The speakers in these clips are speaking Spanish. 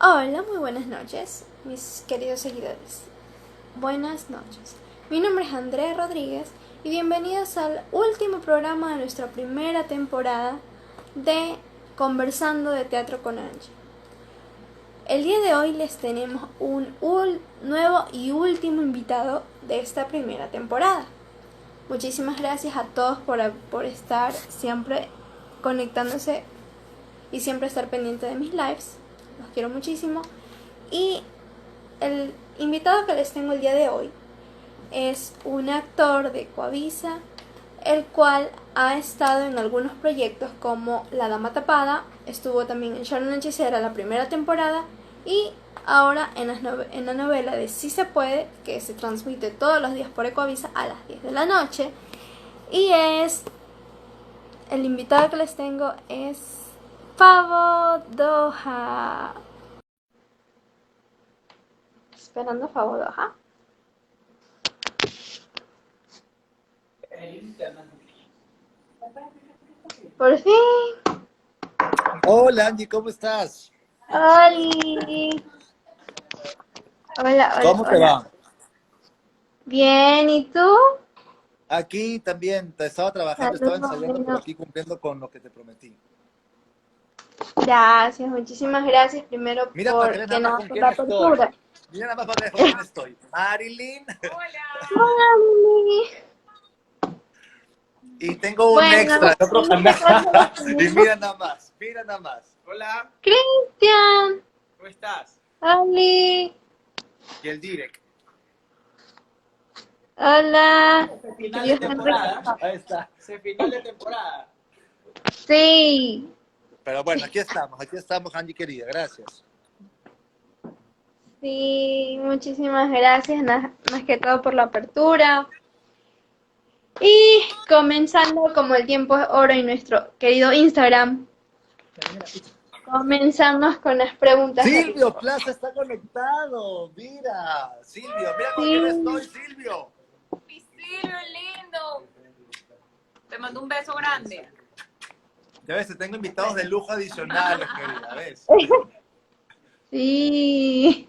Hola, muy buenas noches, mis queridos seguidores. Buenas noches. Mi nombre es Andrea Rodríguez y bienvenidos al último programa de nuestra primera temporada de Conversando de Teatro con Angie. El día de hoy les tenemos un nuevo y último invitado de esta primera temporada. Muchísimas gracias a todos por estar siempre conectándose y siempre estar pendiente de mis lives. Los quiero muchísimo. Y el invitado que les tengo el día de hoy es un actor de Coavisa, el cual ha estado en algunos proyectos como La Dama Tapada, estuvo también en Sharon Hechicera la primera temporada y ahora en la novela de Si se puede, que se transmite todos los días por Ecoavisa a las 10 de la noche. Y el invitado que les tengo es Fabo Doha. Esperando Fabo Doha. Por fin. Hola Angie, ¿cómo estás? Oli. Hola, hola, ¿Cómo te hola. va? Bien, ¿y tú? Aquí también, te estaba trabajando, estaba Saludos, ensayando, pero bueno. aquí cumpliendo con lo que te prometí. Gracias, muchísimas gracias primero Mira para que por veas que nada más nada con por quién la estoy. apertura. Mira nada más para que veas con quién estoy. Marilyn. Hola, Mimi. Y tengo un Bueno, extra de otro en este canal. caso Y tenemos mira nada más, mira nada más. Hola, Cristian. ¿cómo estás? Oli. Y el direct. Hola. Que Final de Dios te temporada. bendiga. Ahí está. Se final de temporada. Sí, Pero bueno, aquí estamos, Angie querida, gracias. sí, muchísimas gracias, más que todo por la apertura. Y comenzando como el tiempo es oro y nuestro querido Instagram, comenzamos con las preguntas de Silvio rigor. Plaza está conectado. Mira, Silvio, mira con quién estoy, Sí, Silvio. Mi Silvio, lindo. Te mando un beso grande. Ya ves, tengo invitados de lujo adicionales, querida, ¿ves? sí.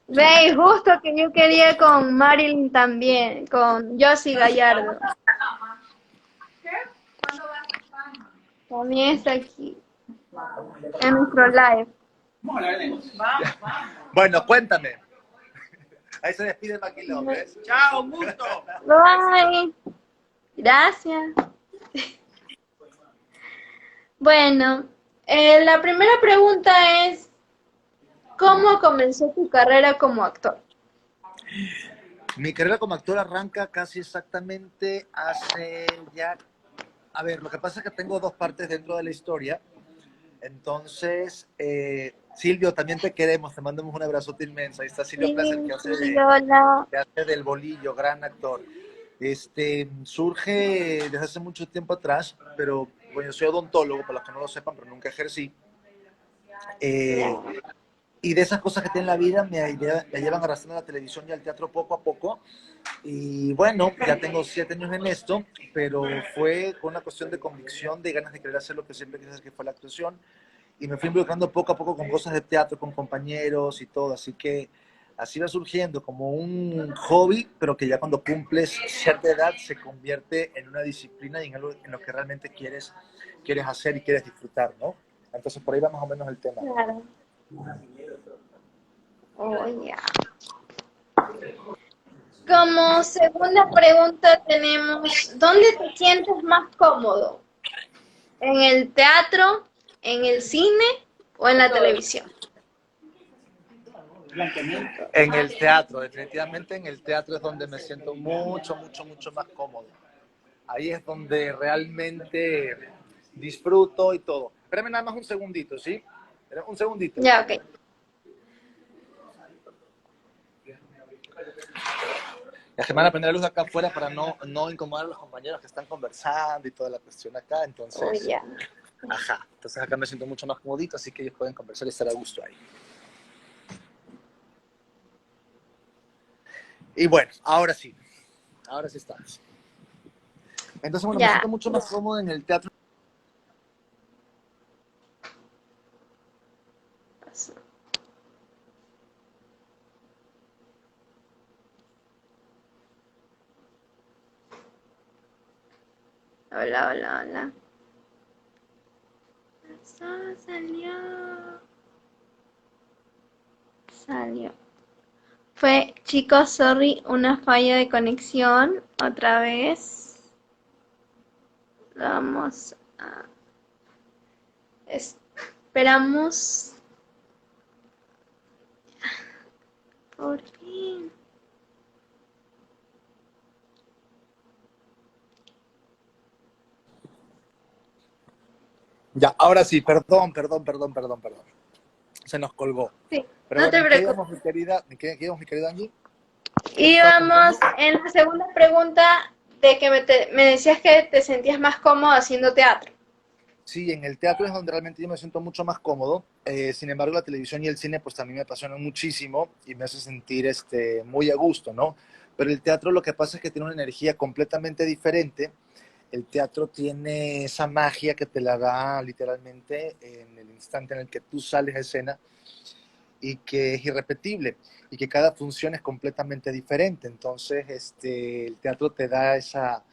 Ve, justo que yo quería con Marilyn también, con Josie Gallardo. ¿Qué? ¿Cuándo vas a España? También está aquí, en nuestro live. Bueno, cuéntame. Ahí se despide Maquilón, ¿ves? ¡Chao, gusto! Bye. Gracias. Bueno, la primera pregunta es, ¿cómo comenzó tu carrera como actor? Mi carrera como actor arranca casi exactamente hace ya... A ver, lo que pasa es que tengo dos partes dentro de la historia. Entonces, Silvio, también te queremos, te mandamos un abrazote inmenso. Ahí está Silvio Sí, Plaza, el que hace, sí, hola. que hace del bolillo, gran actor. Surge desde hace mucho tiempo atrás, pero bueno, yo soy odontólogo, para los que no lo sepan, pero nunca ejercí. Ya. Eh, y de esas cosas que tiene la vida me llevan arrastrando a la televisión y al teatro poco a poco. Y bueno, ya tengo 7 años en esto, pero fue con una cuestión de convicción, de ganas de querer hacer lo que siempre quise hacer, que fue la actuación. Y me fui involucrando poco a poco con cosas de teatro, con compañeros y todo. Así que así va surgiendo como un hobby, pero que ya cuando cumples cierta edad se convierte en una disciplina y en algo en lo que realmente quieres hacer y quieres disfrutar, ¿no? Entonces por ahí va más o menos el tema. Claro. Oh, ya. Como segunda pregunta tenemos, ¿dónde te sientes más cómodo? ¿En el teatro, en el cine o en la televisión? En el teatro, definitivamente en el teatro es donde me siento mucho, mucho, mucho más cómodo. Ahí es donde realmente disfruto y todo. Espérame nada más un segundito, ¿sí? Un segundito. Ya, ok. La semana prender la luz acá afuera para no incomodar a los compañeros que están conversando y toda la cuestión acá. Oh, Entonces, ya. ajá. Entonces acá me siento mucho más comodito, así que ellos pueden conversar y estar a gusto ahí. Y bueno, ahora sí. Ahora sí estamos. Entonces, bueno, me Ya. siento mucho más cómodo en el teatro. Hola, hola, hola. Salió. Salió. Fue, chicos, sorry, una falla de conexión. Otra vez. Vamos a... Esperamos. Por fin. Ya, ahora sí, perdón. Se nos colgó. Sí, Pero no bueno, te ¿en qué preocupes. íbamos, mi querida? ¿En qué íbamos, mi querida Angie? ¿Qué me Y estabas vamos preguntando? en la segunda pregunta de que me decías que te sentías más cómodo haciendo teatro. Sí, en el teatro es donde realmente yo me siento mucho más cómodo. Sin embargo, la televisión y el cine pues también me apasionan muchísimo y me hace sentir muy a gusto, ¿no? Pero el teatro lo que pasa es que tiene una energía completamente diferente. El teatro tiene esa magia que te la da literalmente en el instante en el que tú sales a escena y que es irrepetible y que cada función es completamente diferente. Entonces, el teatro te da esa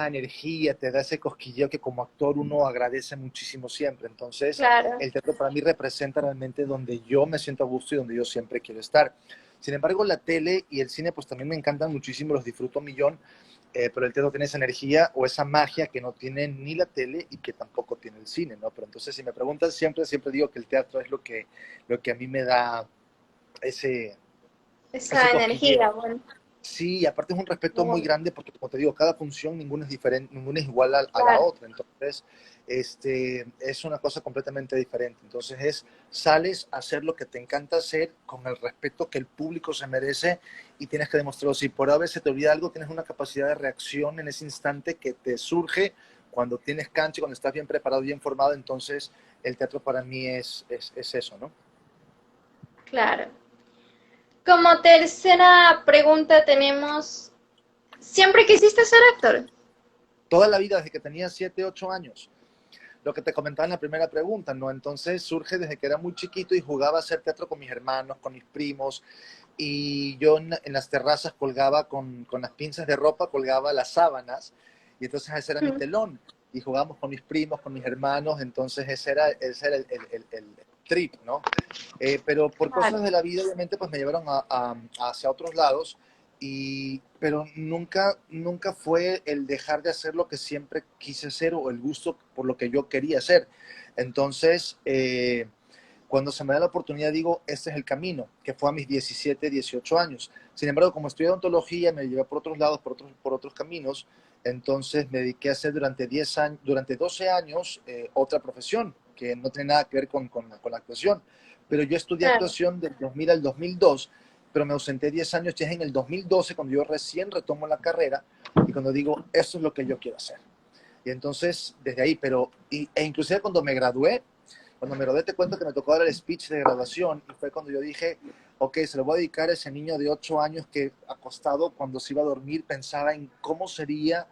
energía, te da ese cosquilleo que como actor uno agradece muchísimo siempre. Entonces, Claro, el teatro para mí representa realmente donde yo me siento a gusto y donde yo siempre quiero estar. Sin embargo, la tele y el cine pues también me encantan muchísimo, los disfruto un millón, pero el teatro tiene esa energía o esa magia que no tiene ni la tele y que tampoco tiene el cine, ¿no? Pero entonces si me preguntan siempre digo que el teatro es lo que a mí me da ese, ese esa energía, cosquilleo. bueno, Sí, y aparte es un respeto muy bueno, grande porque, como te digo, cada función ninguna es diferente, ninguna es igual a la claro, otra. Entonces, es una cosa completamente diferente. Entonces, sales a hacer lo que te encanta hacer con el respeto que el público se merece y tienes que demostrarlo. Si por a veces se te olvida algo, tienes una capacidad de reacción en ese instante que te surge cuando tienes cancha, cuando estás bien preparado, bien formado. Entonces, el teatro para mí es eso, ¿no? claro. Como tercera pregunta tenemos, ¿siempre quisiste ser actor? Toda la vida, desde que tenía 7 8 años. Lo que te comentaba en la primera pregunta, ¿no? Entonces surge desde que era muy chiquito y jugaba a hacer teatro con mis hermanos, con mis primos, y yo en las terrazas colgaba con las pinzas de ropa, colgaba las sábanas, y entonces ese era mi Mm, telón, y jugábamos con mis primos, con mis hermanos, entonces ese era el trip, ¿no? Pero por cosas claro, de la vida, obviamente, pues me llevaron hacia otros lados, pero nunca fue el dejar de hacer lo que siempre quise hacer o el gusto por lo que yo quería hacer. Entonces, cuando se me da la oportunidad, digo, este es el camino, que fue a mis 17 18 años. Sin embargo, como estudié odontología, me llevé por otros lados, por otros caminos, entonces me dediqué a hacer durante 10 años, durante 12 años otra profesión que no tiene nada que ver con la actuación. Pero yo estudié claro, actuación del 2000 al 2002, pero me ausenté 10 años, ya es en el 2012 cuando yo recién retomo la carrera y cuando digo, esto es lo que yo quiero hacer. Y entonces, desde ahí, inclusive cuando me gradué, te cuento que me tocó dar el speech de graduación y fue cuando yo dije, ok, se lo voy a dedicar a ese niño de 8 años que acostado cuando se iba a dormir pensaba en cómo sería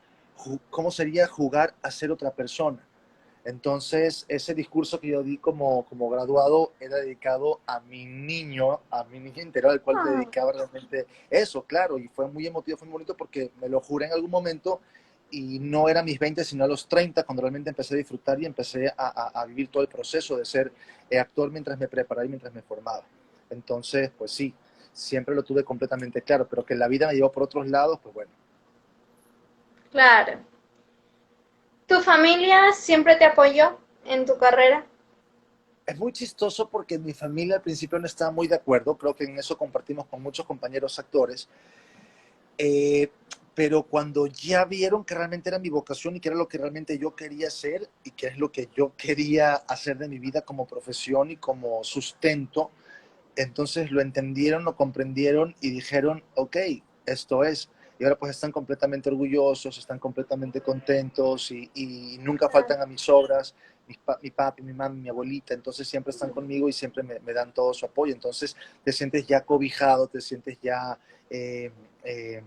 jugar a ser otra persona. Entonces, ese discurso que yo di como graduado era dedicado a mi niño interior, al cual le ah, dedicaba realmente eso, claro, y fue muy emotivo, fue muy bonito porque me lo juré en algún momento y no era a mis 20, sino a los 30, cuando realmente empecé a disfrutar y empecé a vivir todo el proceso de ser actor mientras me preparaba y mientras me formaba. Entonces, pues sí, siempre lo tuve completamente claro, pero que la vida me llevó por otros lados, pues bueno. claro. ¿Tu familia siempre te apoyó en tu carrera? Es muy chistoso porque mi familia al principio no estaba muy de acuerdo, creo que en eso compartimos con muchos compañeros actores, eh, pero cuando ya vieron que realmente era mi vocación y que era lo que realmente yo quería hacer y que es lo que yo quería hacer de mi vida como profesión y como sustento, entonces lo entendieron, lo comprendieron y dijeron, ok, esto es. Y ahora pues están completamente orgullosos, están completamente contentos y nunca faltan a mis obras, mi papi, mi mami, mi abuelita, entonces siempre están conmigo y siempre me dan todo su apoyo. Entonces te sientes ya cobijado, te sientes ya eh, eh,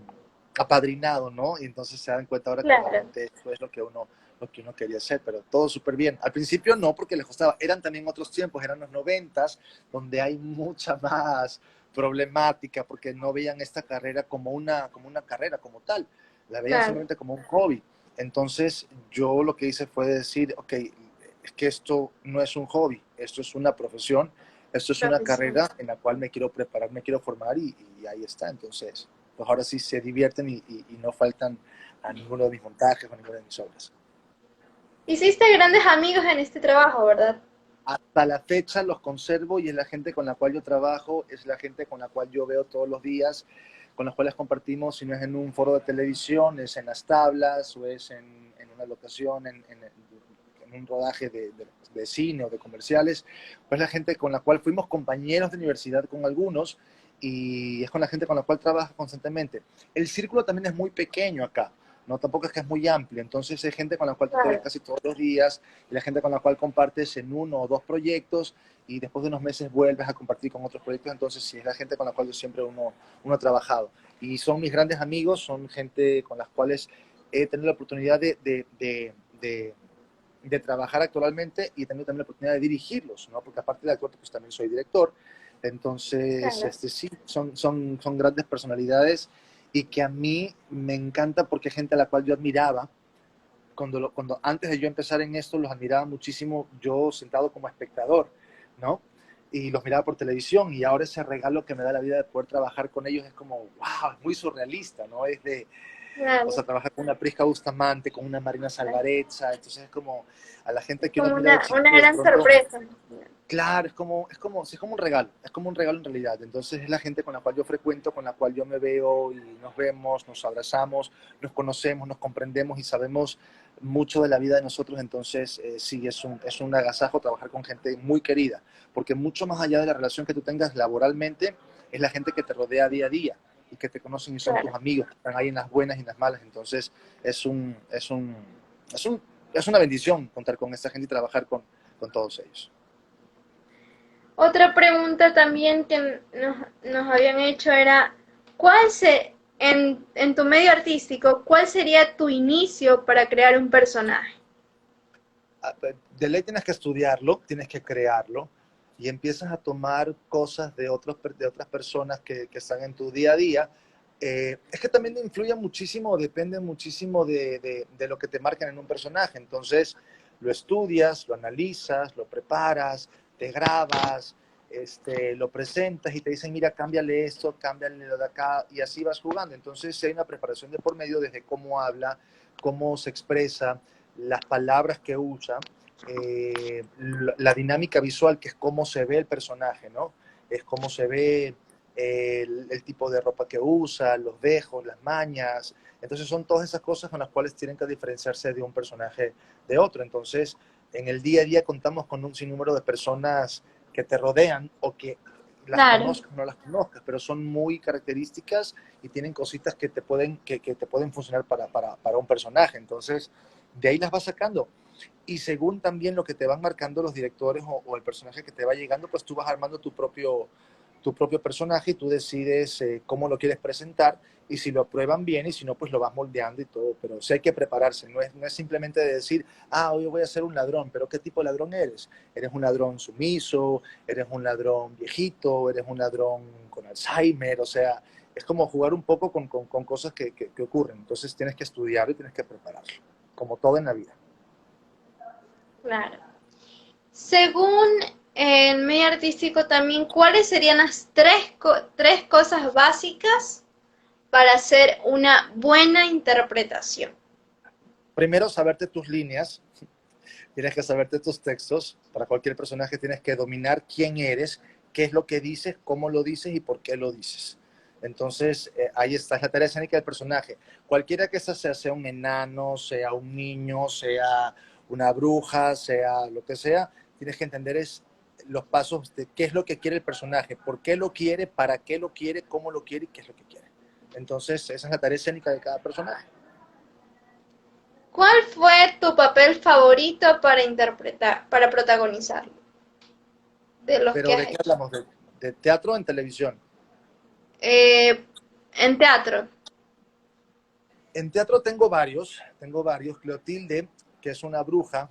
apadrinado, ¿no? Y entonces se dan cuenta ahora que Claro, realmente eso es lo que uno lo que uno quería hacer, pero todo súper bien. Al principio no, porque les costaba. Eran también otros tiempos, eran los noventas, donde hay mucha más problemática, porque no veían esta carrera como una carrera como tal, la veían Claro, simplemente como un hobby. Entonces yo lo que hice fue decir, ok, es que esto no es un hobby, esto es una profesión, esto es una profesión. carrera en la cual me quiero preparar, me quiero formar y ahí está. Entonces, pues ahora sí se divierten y no faltan a ninguno de mis montajes o a ninguna de mis obras. Hiciste grandes amigos en este trabajo, ¿verdad? Hasta la fecha los conservo y es la gente con la cual yo trabajo, es la gente con la cual yo veo todos los días, con las cuales compartimos, si no es en un foro de televisión, es en las tablas o es en una locación, en un rodaje de cine o de comerciales, pues la gente con la cual fuimos compañeros de universidad con algunos y es con la gente con la cual trabajo constantemente. El círculo también es muy pequeño acá, no tampoco es que es muy amplio, entonces hay gente con la cual tú te ves Claro. casi todos los días y la gente con la cual compartes en uno o dos proyectos y después de unos meses vuelves a compartir con otros proyectos, entonces sí es la gente con la cual yo siempre uno ha trabajado. Y son mis grandes amigos, son gente con las cuales he tenido la oportunidad de trabajar actualmente y he tenido también la oportunidad de dirigirlos, ¿no? Porque aparte de actor, pues también soy director. Entonces, Claro. sí, son grandes personalidades y que a mí me encanta porque hay gente a la cual yo admiraba cuando antes de yo empezar en esto, los admiraba muchísimo yo sentado como espectador, ¿no? Y los miraba por televisión y ahora ese regalo que me da la vida de poder trabajar con ellos es como, wow, es muy surrealista, ¿no? Es de, o sea, Claro. trabajar con una Prisca Bustamante, con una Marina Salvarezza, entonces es como a la gente que uno Como admira de una chiquito de gran pronto, sorpresa. claro, sí, es como un regalo, es como un regalo en realidad. Entonces es la gente con la cual yo frecuento, con la cual yo me veo y nos vemos, nos abrazamos, nos conocemos, nos comprendemos y sabemos mucho de la vida de nosotros. Entonces sí, es un agasajo trabajar con gente muy querida, porque mucho más allá de la relación que tú tengas laboralmente, es la gente que te rodea día a día y que te conocen y son tus Claro. amigos, que están ahí en las buenas y en las malas. Entonces es un, es un, es un, es una bendición contar con esta gente y trabajar con todos ellos. Otra pregunta también que nos habían hecho era, en tu medio artístico, ¿cuál sería tu inicio para crear un personaje? De ley tienes que estudiarlo, tienes que crearlo y empiezas a tomar cosas de otras personas que están en tu día a día. Es que también influye muchísimo, depende muchísimo de lo que te marcan en un personaje. Entonces, lo estudias, lo analizas, lo preparas, te grabas, lo presentas y te dicen, mira, cámbiale esto, cámbiale lo de acá, y así vas jugando. Entonces, si hay una preparación de por medio desde cómo habla, cómo se expresa, las palabras que usa, la dinámica visual, que es cómo se ve el personaje, ¿no? Es cómo se ve el tipo de ropa que usa, los dejos, las mañas. Entonces son todas esas cosas con las cuales tienen que diferenciarse de un personaje de otro. Entonces, en el día a día contamos con un sinnúmero de personas que te rodean o que las Claro, conozcas o no las conozcas, pero son muy características y tienen cositas que te pueden funcionar para un personaje. Entonces, de ahí las vas sacando. Y según también lo que te van marcando los directores o el personaje que te va llegando, pues tú vas armando tu propio personaje y tú decides cómo lo quieres presentar y si lo aprueban bien y si no, pues lo vas moldeando y todo. Pero sí hay que prepararse, no es simplemente de decir, ah, hoy voy a ser un ladrón, pero ¿qué tipo de ladrón eres? ¿Eres un ladrón sumiso? ¿Eres un ladrón viejito? ¿Eres un ladrón con Alzheimer? O sea, es como jugar un poco con cosas que ocurren. Entonces tienes que estudiar y tienes que prepararlo, como todo en la vida. claro. Según el medio artístico también, ¿cuáles serían las tres cosas básicas para hacer una buena interpretación? Primero, saberte tus líneas, tienes que saberte tus textos. Para cualquier personaje tienes que dominar quién eres, qué es lo que dices, cómo lo dices y por qué lo dices. Entonces, ahí está la tarea escénica del personaje. Cualquiera que sea un enano, sea un niño, sea una bruja, sea lo que sea, tienes que entender los pasos de qué es lo que quiere el personaje, por qué lo quiere, para qué lo quiere, cómo lo quiere y qué es lo que quiere. Entonces, esa es la tarea escénica de cada personaje. ¿Cuál fue tu papel favorito para para protagonizarlo? De los que Pero has ¿de qué hecho. hablamos? ¿De teatro o en televisión? Eh, en teatro. En teatro tengo varios. Clotilde que es una bruja,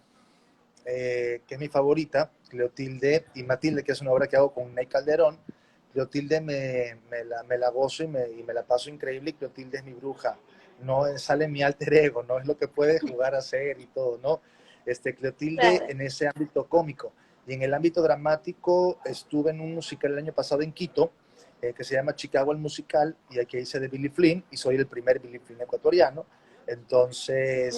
que es mi favorita, Cleotilde, y Matilde, que es una obra que hago con Ney Calderón. Cleotilde me la gozo y me la paso increíble, y Cleotilde es mi bruja. No sale mi alter ego, no es lo que puede jugar a ser y todo, ¿no? Cleotilde Claro. en ese ámbito cómico. Y en el ámbito dramático estuve en un musical el año pasado en Quito, que se llama Chicago el Musical, y aquí hice de Billy Flynn, y soy el primer Billy Flynn ecuatoriano. Entonces,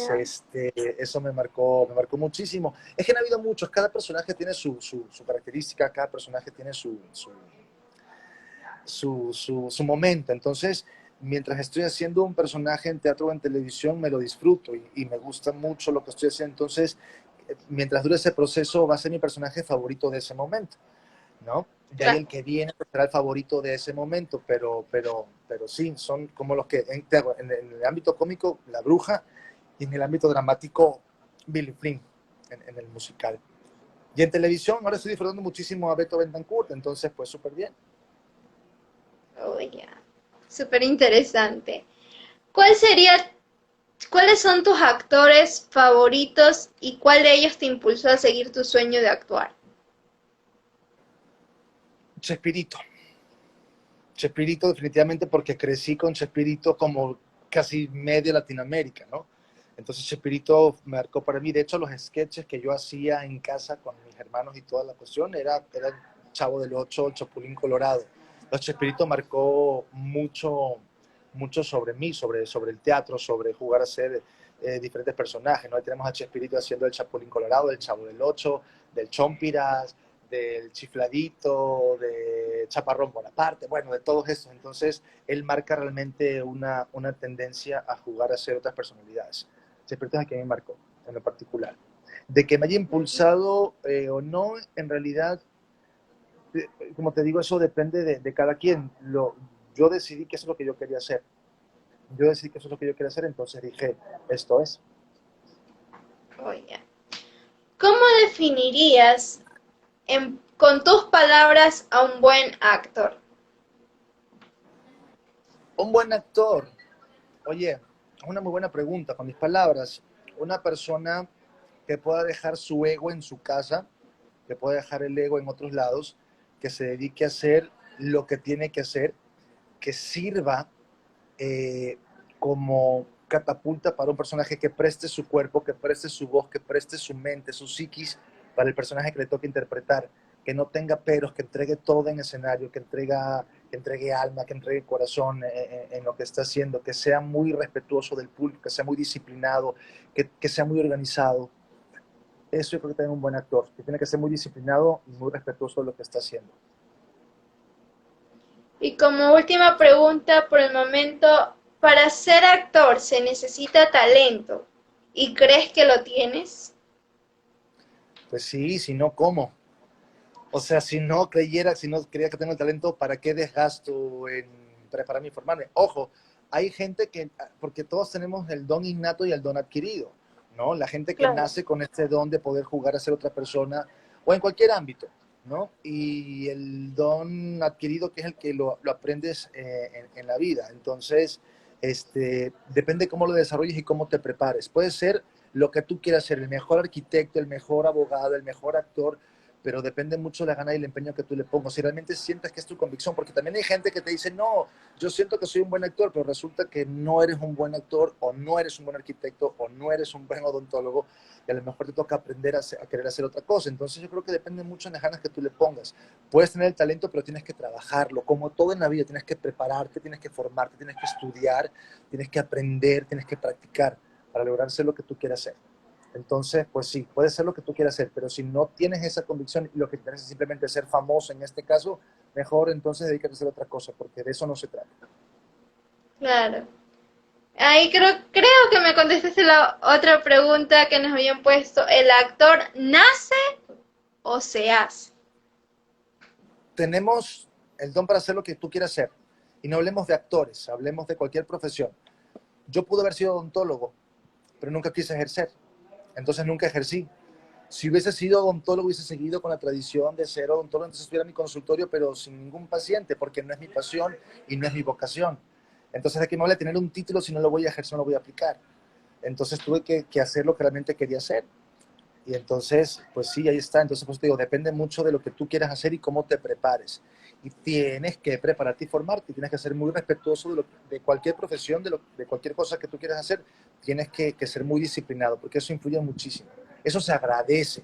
Ya. eso me marcó muchísimo. Es que han habido muchos, cada personaje tiene su característica, cada personaje tiene su momento. Entonces, mientras estoy haciendo un personaje en teatro o en televisión, me lo disfruto y me gusta mucho lo que estoy haciendo. Entonces, mientras dure ese proceso, va a ser mi personaje favorito de ese momento, ¿no? De ahí Claro. el que viene será el favorito de ese momento, pero sí, son como los que en el ámbito cómico, La Bruja, y en el ámbito dramático, Billy Flynn, en el musical. Y en televisión, ahora estoy disfrutando muchísimo a Beto Bentancourt, entonces, pues súper bien. Oh, ya. Súper interesante. ¿Cuál sería, cuáles son tus actores favoritos y cuál de ellos te impulsó a seguir tu sueño de actuar? Chespirito. Chespirito definitivamente porque crecí con Chespirito como casi medio Latinoamérica, ¿no? Entonces Chespirito marcó para mí, de hecho los sketches que yo hacía en casa con mis hermanos y toda la cuestión era el Chavo del Ocho, el Chapulín Colorado. Entonces Chespirito marcó mucho sobre mí, sobre el teatro, sobre jugar a ser diferentes personajes, ¿no? Ahí tenemos a Chespirito haciendo el Chapulín Colorado, el Chavo del Ocho, del Chompiras, del Chifladito, de Chaparrón Bonaparte, bueno, de todos estos. Entonces, él marca realmente una tendencia a jugar a ser otras personalidades. Chespirito es el que me marcó, en lo particular. De que me haya impulsado o no, en realidad, como te digo, eso depende de cada quien. Yo decidí que eso es lo que yo quería hacer. Yo decidí que eso es lo que yo quería hacer, entonces dije, esto es. Oh, ya. ¿Cómo definirías con tus palabras a un buen actor? Un buen actor. Oye, es una muy buena pregunta. Con mis palabras, una persona que pueda dejar su ego en su casa, que pueda dejar el ego en otros lados, que se dedique a hacer lo que tiene que hacer, que sirva como catapulta para un personaje, que preste su cuerpo, que preste su voz, que preste su mente, su psiquis para el personaje que le toca interpretar, que no tenga peros, que entregue todo en escenario, que entregue alma, que entregue corazón en lo que está haciendo, que sea muy respetuoso del público, que sea muy disciplinado, que sea muy organizado. Eso yo creo que tiene un buen actor, que tiene que ser muy disciplinado y muy respetuoso de lo que está haciendo. Y como última pregunta por el momento, ¿para ser actor se necesita talento? ¿Y crees que lo tienes? Pues sí, si no, ¿cómo? O sea, si no creía que tengo el talento, ¿para qué desgasto en prepararme y formarme? Ojo, hay gente que, porque todos tenemos el don innato y el don adquirido, ¿no? La gente que Claro. nace con este don de poder jugar a ser otra persona, o en cualquier ámbito, ¿no? Y el don adquirido, que es el que lo aprendes en la vida. Entonces, depende cómo lo desarrolles y cómo te prepares. Puede ser lo que tú quieras ser, el mejor arquitecto, el mejor abogado, el mejor actor, pero depende mucho de la gana y el empeño que tú le pongas. Si realmente sientes que es tu convicción, porque también hay gente que te dice, no, yo siento que soy un buen actor, pero resulta que no eres un buen actor, o no eres un buen arquitecto, o no eres un buen odontólogo, y a lo mejor te toca aprender a querer hacer otra cosa. Entonces yo creo que depende mucho de las ganas que tú le pongas. Puedes tener el talento, pero tienes que trabajarlo. Como todo en la vida, tienes que prepararte, tienes que formarte, tienes que estudiar, tienes que aprender, tienes que practicar para lograr ser lo que tú quieras ser. Entonces, pues sí, puede ser lo que tú quieras hacer, pero si no tienes esa convicción y lo que quieres es simplemente ser famoso en este caso, mejor entonces dedícate a hacer otra cosa, porque de eso no se trata. Claro. Ahí creo que me contestaste la otra pregunta que nos habían puesto. ¿El actor nace o se hace? Tenemos el don para hacer lo que tú quieras hacer. Y no hablemos de actores, hablemos de cualquier profesión. Yo pude haber sido odontólogo, pero nunca quise ejercer. Entonces nunca ejercí. Si hubiese sido odontólogo, hubiese seguido con la tradición de ser odontólogo, entonces estuviera en mi consultorio, pero sin ningún paciente, porque no es mi pasión y no es mi vocación. Entonces, ¿de qué me vale tener un título si no lo voy a ejercer, no lo voy a aplicar? Entonces tuve que hacer lo que realmente quería hacer. Y entonces, pues sí, ahí está. Entonces, pues te digo, depende mucho de lo que tú quieras hacer y cómo te prepares. Y tienes que prepararte y formarte. Tienes que ser muy respetuoso de cualquier profesión, de cualquier cosa que tú quieras hacer. Tienes que ser muy disciplinado, porque eso influye muchísimo. Eso se agradece.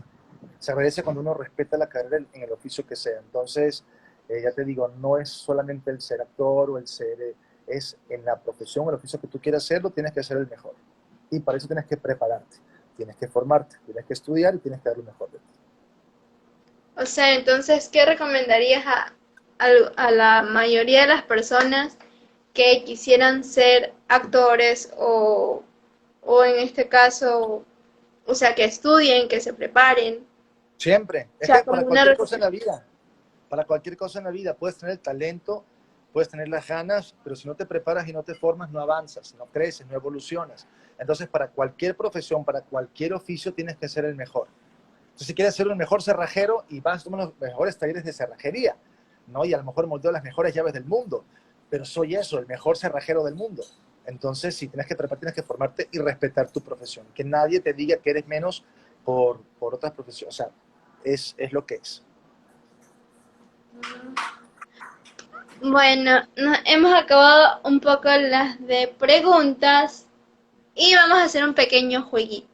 Se agradece cuando uno respeta la carrera en el oficio que sea. Entonces, ya te digo, no es solamente el ser actor o el ser, es en la profesión o el oficio que tú quieras hacerlo, tienes que ser el mejor. Y para eso tienes que prepararte, tienes que formarte, tienes que estudiar y tienes que dar lo mejor de ti. O sea, entonces, ¿qué recomendarías a la mayoría de las personas que quisieran ser actores o en este caso, o sea, que estudien, que se preparen? Siempre, O es sea, que como para una cualquier cosa en recomendación. la vida, para cualquier cosa en la vida, puedes tener el talento, puedes tener las ganas, pero si no te preparas y no te formas, no avanzas, no creces, no evolucionas. Entonces, para cualquier profesión, para cualquier oficio, tienes que ser el mejor. Entonces, si quieres ser un mejor cerrajero y vas a tomar los mejores talleres de cerrajería, ¿no? Y a lo mejor moldeo las mejores llaves del mundo, pero soy eso, el mejor cerrajero del mundo. Entonces, si tienes que preparar, tienes que formarte y respetar tu profesión. Que nadie te diga que eres menos por otras profesiones. O sea, es lo que es. Bueno, hemos acabado un poco las de preguntas y vamos a hacer un pequeño jueguito.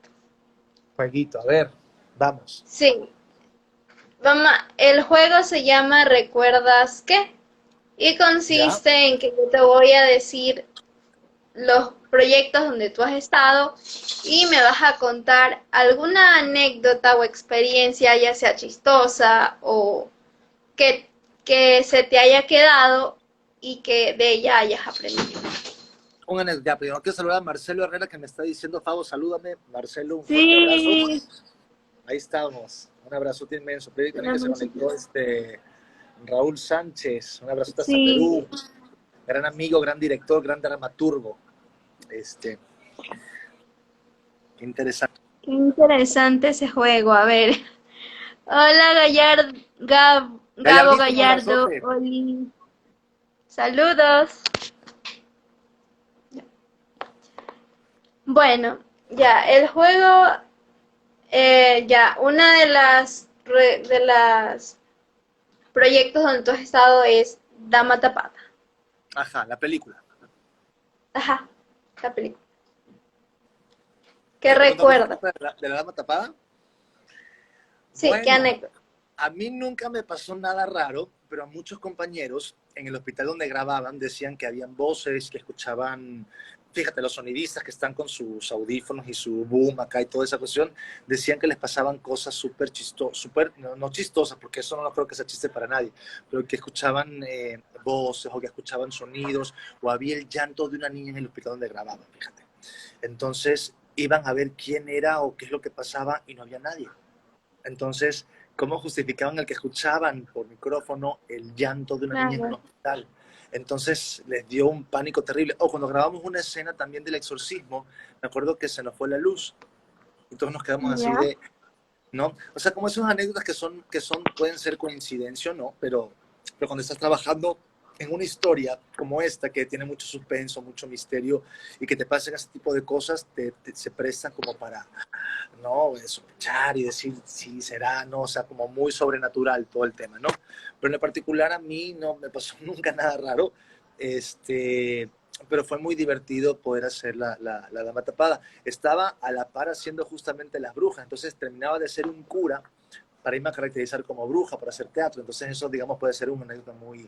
Jueguito, a ver, vamos. Sí, el juego se llama ¿Recuerdas qué? Y ¿Ya? consiste en que yo te voy a decir los proyectos donde tú has estado y me vas a contar alguna anécdota o experiencia, ya sea chistosa o que, que se te haya quedado y que de ella hayas aprendido. Ya, primero quiero saludar a Marcelo Herrera que me está diciendo, Fabo, salúdame. Marcelo, un fuerte abrazo. Sí, Ahí estamos. Un abrazo inmenso. Pero también que se tenemos conectó Raúl Sánchez. Un abrazo hasta sí, Perú. Gran amigo, gran director, gran dramaturgo. Este, interesante. qué interesante ese juego. A ver, hola Gabo Gallardito, un Gallardo, abrazote. Oli, saludos. Bueno, ya, el juego, ya, una de las proyectos donde tú has estado es Dama Tapada. Ajá, la película. Ajá, la película. ¿Qué ¿Qué pregunta me recuerdas? hiciste de la dama tapada? Sí, qué Bueno, anécdota. a mí nunca me pasó nada raro, pero a muchos compañeros en el hospital donde grababan decían que habían voces, que escuchaban, fíjate, los sonidistas que están con sus audífonos y su boom acá y toda esa cuestión, decían que les pasaban cosas súper chistosas, no chistosas, porque eso no creo que sea chiste para nadie, pero que escuchaban voces o que escuchaban sonidos, o había el llanto de una niña en el hospital donde grababan, fíjate. Entonces iban a ver quién era o qué es lo que pasaba y no había nadie. Entonces, ¿cómo justificaban el que escuchaban por micrófono el llanto de una niña en un Claro. hospital? Entonces les dio un pánico terrible. O cuando grabamos una escena también del exorcismo, me acuerdo que se nos fue la luz. Y todos nos quedamos así Ya, de, ¿no? O sea, como esas anécdotas que son, pueden ser coincidencia, ¿no? Pero cuando estás trabajando en una historia como esta, que tiene mucho suspenso, mucho misterio, y que te pasen ese tipo de cosas, se prestan como para, ¿no? Sospechar y decir si será, ¿no? O sea, como muy sobrenatural todo el tema, ¿no? Pero en lo particular a mí no me pasó nunca nada raro, pero fue muy divertido poder hacer la dama tapada. Estaba a la par haciendo justamente las brujas, entonces terminaba de ser un cura para irme a caracterizar como bruja, para hacer teatro, entonces eso, digamos, puede ser una anécdota muy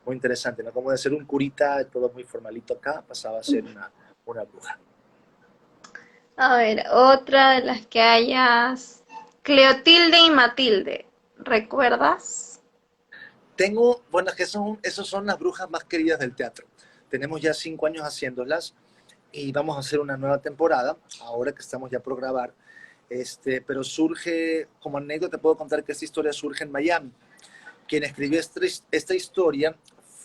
interesante, ¿no? Como de ser un curita, todo muy formalito acá, pasaba a ser una bruja. a ver, otra de las que hayas. Cleotilde y Matilde, ¿recuerdas? Bueno, es que esas son las brujas más queridas del teatro. Tenemos ya 5 años haciéndolas y vamos a hacer una nueva temporada, ahora que estamos ya por grabar. Pero surge, como anécdota, te puedo contar que esta historia surge en Miami. Quien escribió esta historia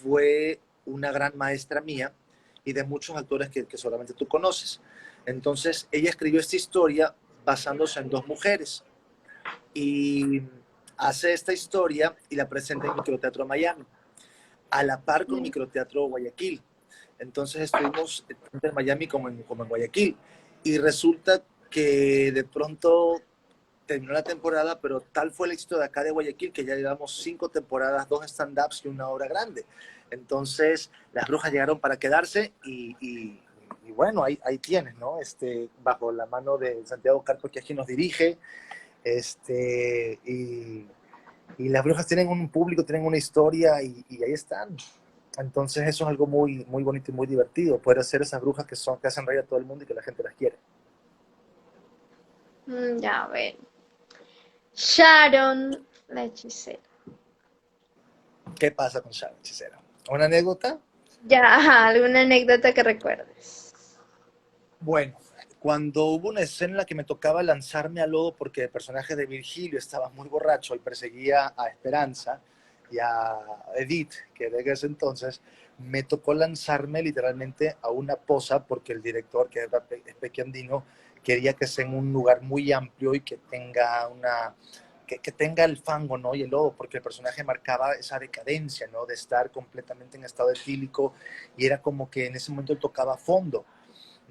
fue una gran maestra mía y de muchos actores que solamente tú conoces. Entonces, ella escribió esta historia basándose en dos mujeres y hace esta historia y la presenta en Microteatro Miami, a la par con Microteatro Guayaquil. Entonces estuvimos tanto en Miami como en Guayaquil. Y resulta que de pronto terminó la temporada, pero tal fue el éxito de acá de Guayaquil que ya llevamos 5 temporadas, 2 stand-ups y una obra grande. Entonces, las brujas llegaron para quedarse y bueno, ahí tienes, ¿no? Bajo la mano de Santiago Carpo, que aquí nos dirige, y las brujas tienen un público, tienen una historia y ahí están. Entonces eso es algo muy, muy bonito y muy divertido, poder hacer esas brujas que hacen reír a todo el mundo y que la gente las quiere. Ya, a ver. Sharon, la hechicera. ¿Qué pasa con Sharon Hechicera? ¿Una anécdota? Ya, ajá, ¿alguna anécdota que recuerdes? Bueno, cuando hubo una escena en la que me tocaba lanzarme al lodo porque el personaje de Virgilio estaba muy borracho y perseguía a Esperanza y a Edith, que de ese entonces, me tocó lanzarme literalmente a una poza porque el director, que es Peque Andino, quería que sea en un lugar muy amplio y que tenga que tenga el fango, ¿no? Y el lodo, porque el personaje marcaba esa decadencia, ¿no? De estar completamente en estado etílico y era como que en ese momento él tocaba fondo,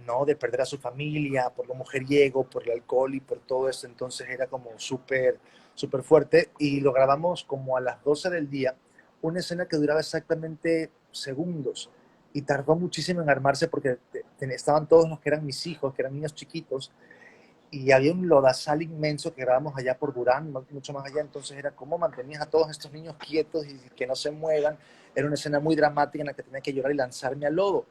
¿no? De perder a su familia, por lo mujeriego, por el alcohol y por todo esto. Entonces era como súper, súper fuerte y lo grabamos como a las 12 del día, una escena que duraba exactamente segundos y tardó muchísimo en armarse porque estaban todos los que eran mis hijos, que eran niños chiquitos, y había un lodazal inmenso que grabamos allá por Durán, mucho más allá. Entonces era cómo mantenías a todos estos niños quietos y que no se muevan. Era una escena muy dramática en la que tenía que llorar y lanzarme al lodo.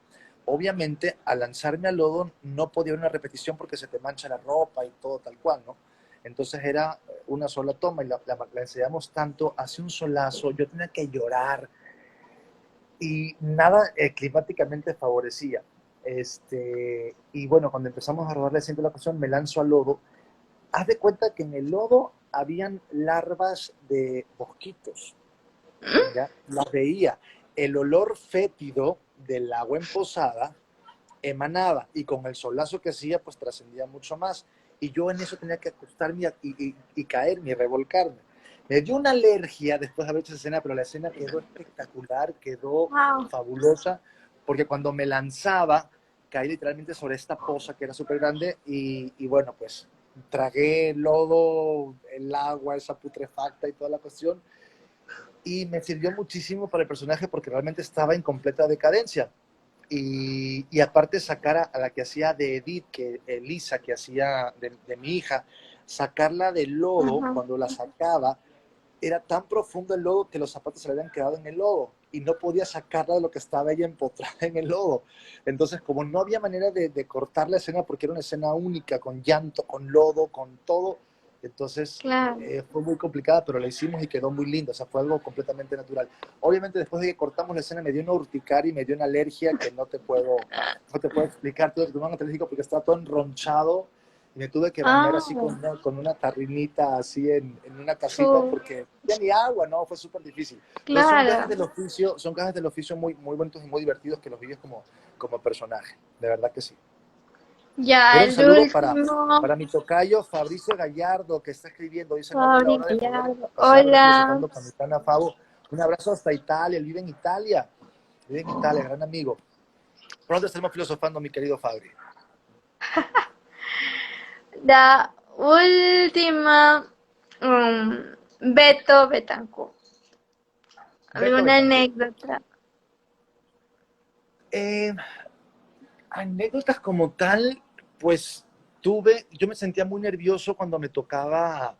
Obviamente, al lanzarme al lodo no podía haber una repetición porque se te mancha la ropa y todo tal cual, ¿no? Entonces era una sola toma y la ensayamos tanto, hace un solazo, yo tenía que llorar y nada climáticamente favorecía. Y bueno, cuando empezamos a rodarle siempre la ocasión, me lanzo al lodo. Haz de cuenta que en el lodo habían larvas de mosquitos, ¿ya? Las veía. El olor fétido del agua emposada emanaba y con el solazo que hacía, pues trascendía mucho más. Y yo en eso tenía que acostarme y caerme y revolcarme. Me dio una alergia después de haber hecho esa escena, pero la escena quedó espectacular, quedó Wow. fabulosa, porque cuando me lanzaba, caí literalmente sobre esta poza que era súper grande y bueno, pues tragué el lodo, el agua, esa putrefacta y toda la cuestión, y me sirvió muchísimo para el personaje porque realmente estaba en completa decadencia. Y aparte sacar a la que hacía de Edith, que Elisa, que hacía de mi hija, sacarla del lodo, Ajá. cuando la sacaba, era tan profundo el lodo que los zapatos se le habían quedado en el lodo y no podía sacarla de lo que estaba ella empotrada en el lodo. Entonces, como no había manera de cortar la escena porque era una escena única, con llanto, con lodo, con todo, entonces Claro. fue muy complicada, pero la hicimos y quedó muy linda, o sea, fue algo completamente natural. Obviamente, después de que cortamos la escena, me dio una urticaria y me dio una alergia que no te puedo explicar. Tuve que tomar un antialérgico porque estaba todo enronchado y me tuve que bañar Ah, así con una tarrinita así en una casita su, porque no tenía ni agua, ¿no? Fue súper difícil. Pero claro. son gajes del oficio muy, muy bonitos y muy divertidos que los vives como personaje, de verdad que sí. Ya, Era un el saludo para, último. para mi tocayo Fabricio Gallardo, que está escribiendo, dice, no veo la Fabri hora de poder Gallardo. pasar Hola. filosofando con mi pana Fabo. Un abrazo hasta Italia, él vive en Italia, gran amigo. Pronto estaremos filosofando, mi querido Fabri. La última. Beto Betancourt. Beto ¿Alguna Betancourt. anécdota? Eh, Anécdotas como tal, pues yo me sentía muy nervioso cuando me tocaba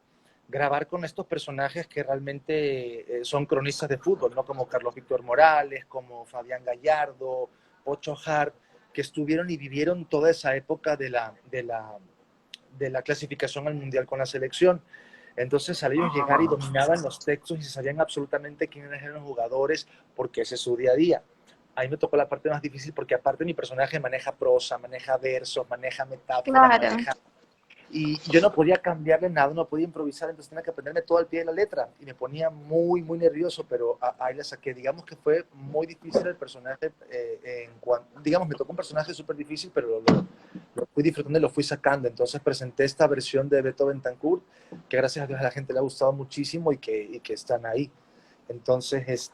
grabar con estos personajes que realmente son cronistas de fútbol, ¿no? Como Carlos Víctor Morales, como Fabián Gallardo, Pocho Hart, que estuvieron y vivieron toda esa época de la clasificación al Mundial con la selección. Entonces, al ellos llegar y dominaban los textos y se sabían absolutamente quiénes eran los jugadores, porque ese es su día a día. A mí me tocó la parte más difícil porque aparte mi personaje maneja prosa, maneja versos, maneja metáforas, Claro. maneja... Y yo no podía cambiarle nada, no podía improvisar, entonces tenía que aprenderme todo al pie de la letra. Y me ponía muy, muy nervioso, pero ahí la saqué. Digamos que fue muy difícil el personaje, digamos, me tocó un personaje súper difícil, pero lo fui disfrutando y lo fui sacando. Entonces presenté esta versión de Beto Bentancourt, que gracias a Dios a la gente le ha gustado muchísimo y que están ahí. Entonces,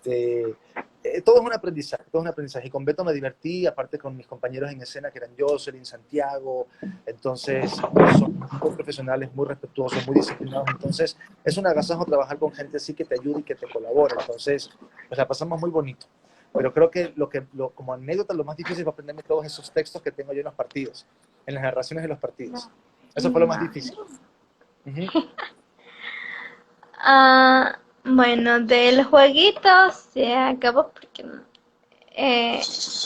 todo es un aprendizaje, todo es un aprendizaje. Y con Beto me divertí, aparte con mis compañeros en escena que eran Jocelyn, Santiago, entonces son muy profesionales, muy respetuosos, muy disciplinados. Entonces es un agasajo trabajar con gente así que te ayude y que te colabore. Entonces, pues la pasamos muy bonito. Pero creo que, como anécdota, lo más difícil fue aprenderme todos esos textos que tengo yo en los partidos, en las narraciones de los partidos. Eso fue lo más difícil. Uh-huh. Bueno, del jueguito se acabó porque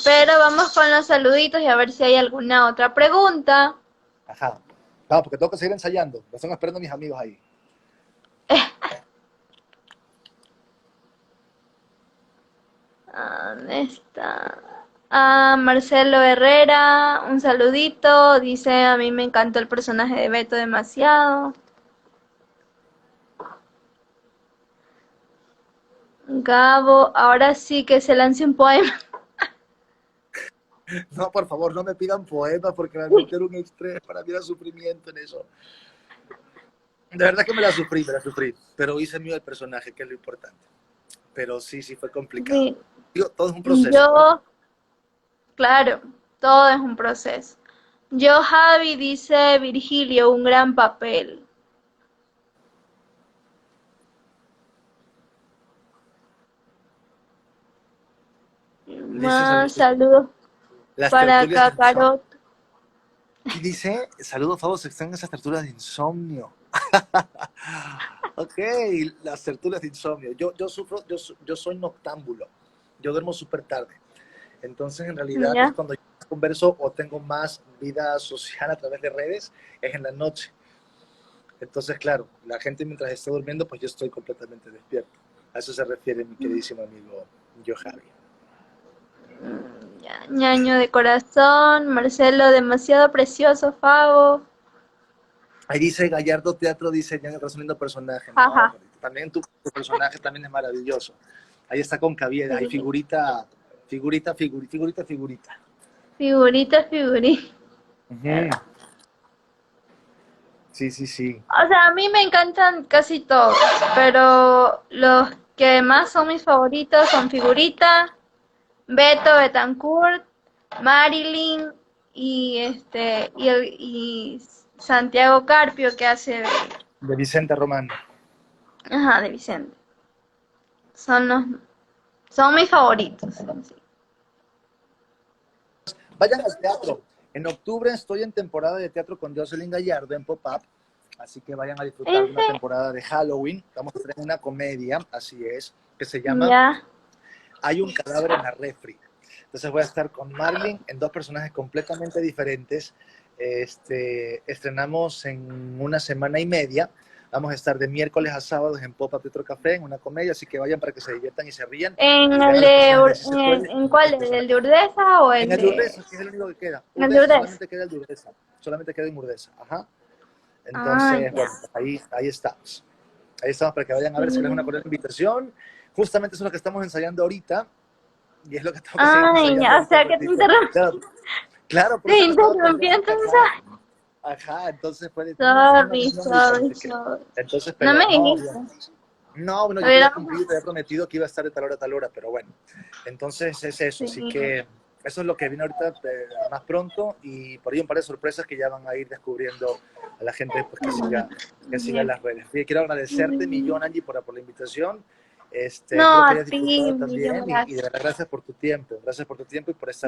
pero vamos con los saluditos y a ver si hay alguna otra pregunta. Ajá. Vamos, porque tengo que seguir ensayando. Me están esperando mis amigos ahí. ¿Dónde está? Marcelo Herrera, un saludito. Dice, a mí me encantó el personaje de Beto demasiado. Gabo, ahora sí que se lance un poema. No, por favor, no me pidan poemas porque me metieron un estrés para mí era sufrimiento en eso. De verdad que me la sufrí, pero hice mío el personaje, que es lo importante. Pero sí fue complicado. Sí. Digo, todo es un proceso, ¿no? Claro, todo es un proceso. Yo, Javi, dice Virgilio, un gran papel. Más saludos para Kakarot. Y dice, saludos, Fabo, se están esas tertulias de insomnio. Ok, las tertulias de insomnio. Yo soy noctámbulo. Yo duermo súper tarde. Entonces, en realidad, es cuando yo converso o tengo más vida social a través de redes, es en la noche. Entonces, claro, la gente mientras está durmiendo, pues yo estoy completamente despierto. A eso se refiere mi queridísimo amigo yo, Javi. Ñaño de corazón, Marcelo, demasiado precioso, Fabo. Ahí dice Gallardo Teatro, dice Ñaño, que es un lindo personaje. Ajá. No, también tu personaje también es maravilloso. Ahí está con Caviera, hay figurita. Figurita. Uh-huh. Sí. O sea, a mí me encantan casi todos, pero los que más son mis favoritos son Figurita, Beto Betancourt, Marilyn y Santiago Carpio, que hace de Vicente Román. Ajá, de Vicente. Son mis favoritos. Sí. Vayan al teatro. En octubre estoy en temporada de teatro con Jocelyn Gallardo en Pop-Up, así que vayan a disfrutar de una temporada de Halloween. Vamos a tener una comedia, así es, que se llama Hay un cadáver en la refri. Entonces voy a estar con Marilyn en dos personajes completamente diferentes. Estrenamos en una semana y media. Vamos a estar de miércoles a sábados en Pop-Up Teatro Café, en una comedia, así que vayan para que se diviertan y se rían. ¿En cuál? ¿El de Urdesa o el de...? En el de Urdesa, que es el único que queda. Solamente queda el de Urdesa. Solamente queda en Urdesa. Ajá. Entonces, bueno, ahí estamos. Ahí estamos para que vayan a ver si les una cordial invitación. Justamente eso es lo que estamos ensayando ahorita. Y es lo que estamos ensayando. O sea, que te interrumpí. Claro. Te interrumpí entonces. Ajá, entonces puede... Sorry. Entonces, pero, no me dijiste. No, bueno, yo te había prometido que iba a estar de tal hora, pero bueno. Entonces es eso, así que eso es lo que viene ahorita más pronto y por ahí un par de sorpresas que ya van a ir descubriendo a la gente pues, que siga las redes. Quiero agradecerte, millón, Angie, por la invitación. No, a ti, también y de verdad gracias por tu tiempo. Gracias por tu tiempo y por esta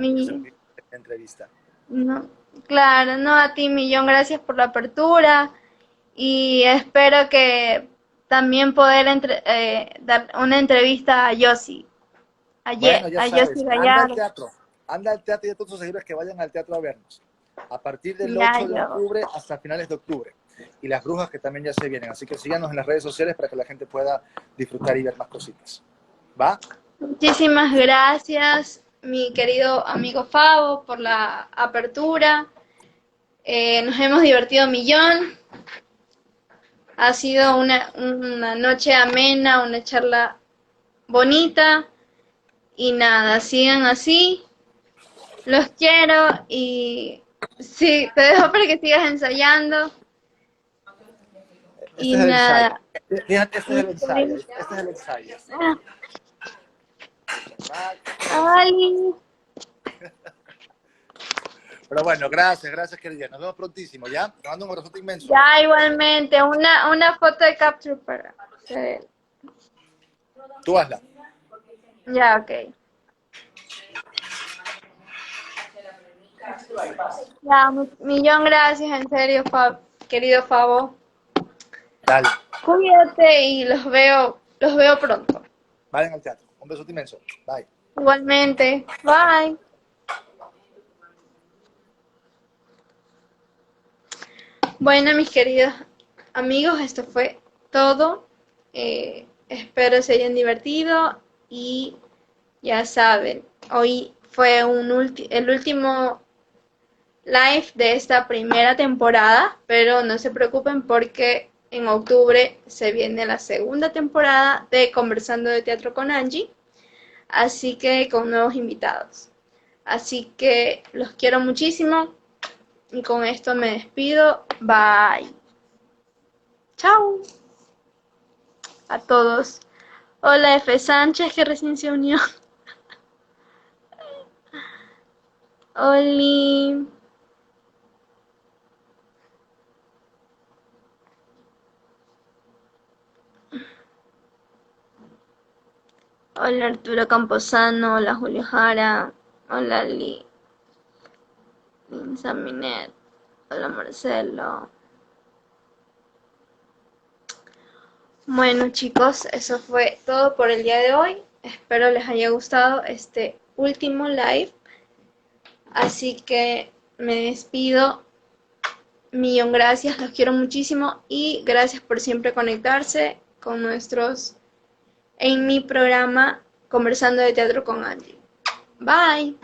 entrevista. No, claro, no, a ti, millón, gracias por la apertura y espero que también poder dar una entrevista a Yossi. Bueno, ya sabes, Yossi Gallardo. Anda al teatro y a todos sus seguidores que vayan al teatro a vernos. A partir del 8 de octubre hasta finales de octubre. Y las brujas que también ya se vienen. Así que síganos en las redes sociales para que la gente pueda disfrutar y ver más cositas. ¿Va? Muchísimas gracias, mi querido amigo Fabo, por la apertura. Nos hemos divertido millón. Ha sido una noche amena, una charla bonita. Y nada, sigan así. Los quiero y sí, te dejo para que sigas ensayando. Y nada. Este es el ensayo. Ali. Pero bueno, gracias, querida. Nos vemos prontísimo, ¿ya? Te mando un abrazote inmenso. Ya, igualmente, una foto de capture para hacer. Tú hazla. Ya, ok. Ya, millón gracias, en serio, querido Fabo. Dale. Cuídate y los veo pronto. Vayan al teatro. Un besote inmenso. Bye. Igualmente. Bye. Bueno, mis queridos amigos, esto fue todo. Espero se hayan divertido y ya saben, hoy fue el último live de esta primera temporada, pero no se preocupen porque en octubre se viene la segunda temporada de Conversando de Teatro con Angie, así que con nuevos invitados. Así que los quiero muchísimo y con esto me despido. Bye. Chao. A todos. Hola F. Sánchez que recién se unió. Oli. Hola Arturo Camposano, hola Julio Jara, hola Linza Minet, hola Marcelo. Bueno chicos, eso fue todo por el día de hoy. Espero les haya gustado este último live. Así que me despido. Millón gracias, los quiero muchísimo y gracias por siempre conectarse con en mi programa Conversando de Teatro con Angie. Bye.